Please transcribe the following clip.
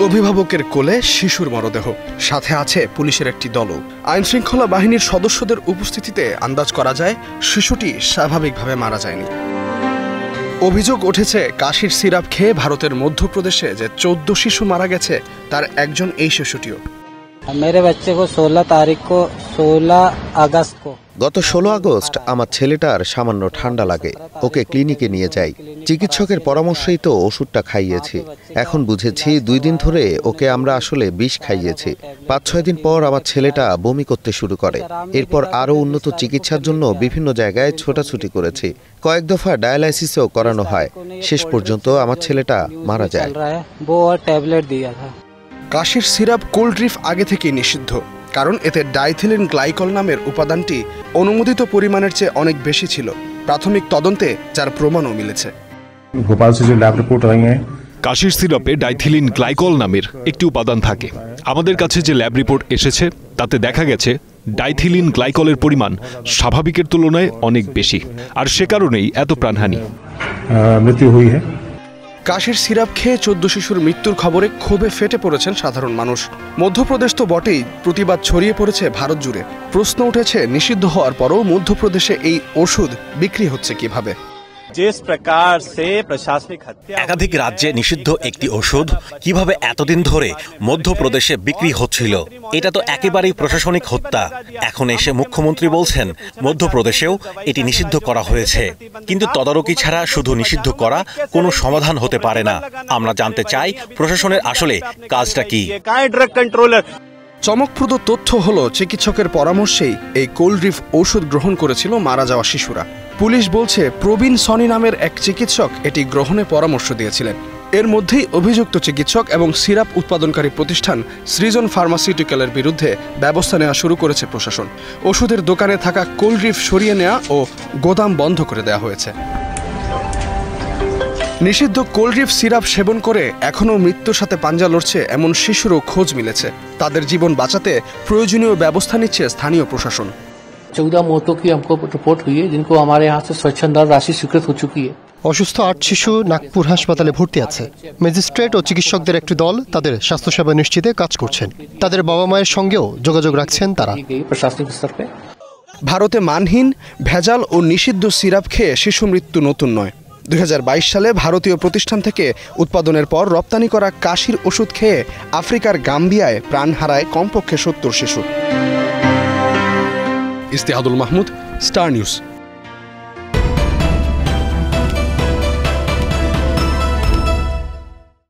অভিভাবকের কোলে শিশুর মরদেহ, সাথে আছে পুলিশের একটি দলও। আইনশৃঙ্খলা বাহিনীর সদস্যদের উপস্থিতিতে আন্দাজ করা যায় শিশুটি স্বাভাবিকভাবে মারা যায়নি। অভিযোগ উঠেছে কাশির সিরাপ খেয়ে ভারতের মধ্যপ্রদেশে যে 14 শিশু মারা গেছে তার একজন এই শিশুটিও। গত 16 আগস্ট আমার ছেলেটার সামান্য ঠান্ডা লাগে, ওকে ক্লিনিকে নিয়ে যাই। চিকিৎসকের পরামর্শেই তো ওষুধটা খাইয়েছি। এখন বুঝেছি 2 দিন ধরে ওকে আমরা আসলে বিষ খাইয়েছি। 5-6 দিন পর আমার ছেলেটা বমি করতে শুরু করে। এরপর আরও উন্নত চিকিৎসার জন্য বিভিন্ন জায়গায় ছোটাছুটি করেছি। কয়েক দফা ডায়ালাইসিসও করানো হয়। শেষ পর্যন্ত আমার ছেলেটা মারা যায়। কাশির সিরাপ কোল্ড ড্রিফ আগে থেকেই নিষিদ্ধ, কারণ এতে ডাইথিলিন গ্লাইকল নামের উপাদানটি অনুমোদিত পরিমাণের চেয়ে অনেক বেশি ছিল। প্রাথমিক তদন্তে যার প্রমাণও মিলেছে। ভোপাল से जो लैब रिपोर्ट आई है, কাশির সিরাপে ডাইথিলিন গ্লাইকল নামের একটি উপাদান থাকে। আমাদের কাছে যে ল্যাব রিপোর্ট এসেছে তাতে দেখা গেছে ডাইথিলিন গ্লাইকলের পরিমাণ স্বাভাবিকের তুলনায় অনেক বেশি, আর সে কারণেই এত প্রাণহানি। মৃত্যু হুই হ্যায়। কাশির সিরাপ খেয়ে 14 শিশুর মৃত্যুর খবরে ক্ষোভে ফেটে পড়েছেন সাধারণ মানুষ। মধ্যপ্রদেশ তো বটেই, প্রতিবাদ ছড়িয়ে পড়েছে ভারত জুড়ে। প্রশ্ন উঠেছে, নিষিদ্ধ হওয়ার পরও মধ্যপ্রদেশে এই ওষুধ বিক্রি হচ্ছে কিভাবে? একাধিক রাজ্যে নিষিদ্ধ একটি ওষুধ কিভাবে এতদিন ধরে মধ্যপ্রদেশে বিক্রি হচ্ছিল? এটা তো একেবারেই প্রশাসনিক হত্যা। এখন এসে মুখ্যমন্ত্রী বলছেন মধ্যপ্রদেশেও এটি নিষিদ্ধ করা হয়েছে, কিন্তু তদারকি ছাড়া শুধু নিষিদ্ধ করা কোনো সমাধান হতে পারে না। আমরা জানতে চাই প্রশাসনের আসলে কাজটা কি। চমকপ্রদ তথ্য হলো, চিকিৎসকের পরামর্শেই এই কোল্ড ড্রিফ ওষুধ গ্রহণ করেছিল মারা যাওয়া শিশুরা। পুলিশ বলছে প্রবীণ সনি নামের এক চিকিৎসক এটি গ্রহণের পরামর্শ দিয়েছিলেন। এর মধ্যেই অভিযুক্ত চিকিৎসক এবং সিরাপ উৎপাদনকারী প্রতিষ্ঠান সৃজন ফার্মাসিউটিক্যালের বিরুদ্ধে ব্যবস্থা নেওয়া শুরু করেছে প্রশাসন। ওষুধের দোকানে থাকা কোল্ড ড্রিফ সরিয়ে নেওয়া ও গোদাম বন্ধ করে দেওয়া হয়েছে। নিষিদ্ধ কোল্ড ড্রিফ সিরাপ সেবন করে এখনও মৃত্যুর সাথে পাঞ্জা লড়ছে এমন শিশুরও খোঁজ মিলেছে। তাদের জীবন বাঁচাতে প্রয়োজনীয় ব্যবস্থা নিচ্ছে স্থানীয় প্রশাসন। 14 मौतों की हमको रिपोर्ट हुई है, जिनको हमारे यहाँ से स्वच्छंदा राशि स्वीकृत हो चुकी है। অসুস্থ 8 শিশু নাগপুর হাসপাতালে ভর্তি আছে। ম্যাজিস্ট্রেট ও চিকিৎসকদের একটি দল তাদের স্বাস্থ্যসেবা নিশ্চিতে কাজ করছেন। তাদের বাবা মায়ের সঙ্গেও যোগাযোগ রাখছেন তারা। ভারতে মানহীন, ভেজাল ও নিষিদ্ধ সিরাপ খেয়ে শিশু মৃত্যু নতুন নয়। 2022 সালে ভারতীয় প্রতিষ্ঠান থেকে উৎপাদনের পর রপ্তানি করা কাশির ওষুধ খেয়ে আফ্রিকার গাম্বিয়ায় প্রাণ হারায় কমপক্ষে 70 শিশু। ইস্তেহাদুল মাহমুদ, স্টার নিউজ।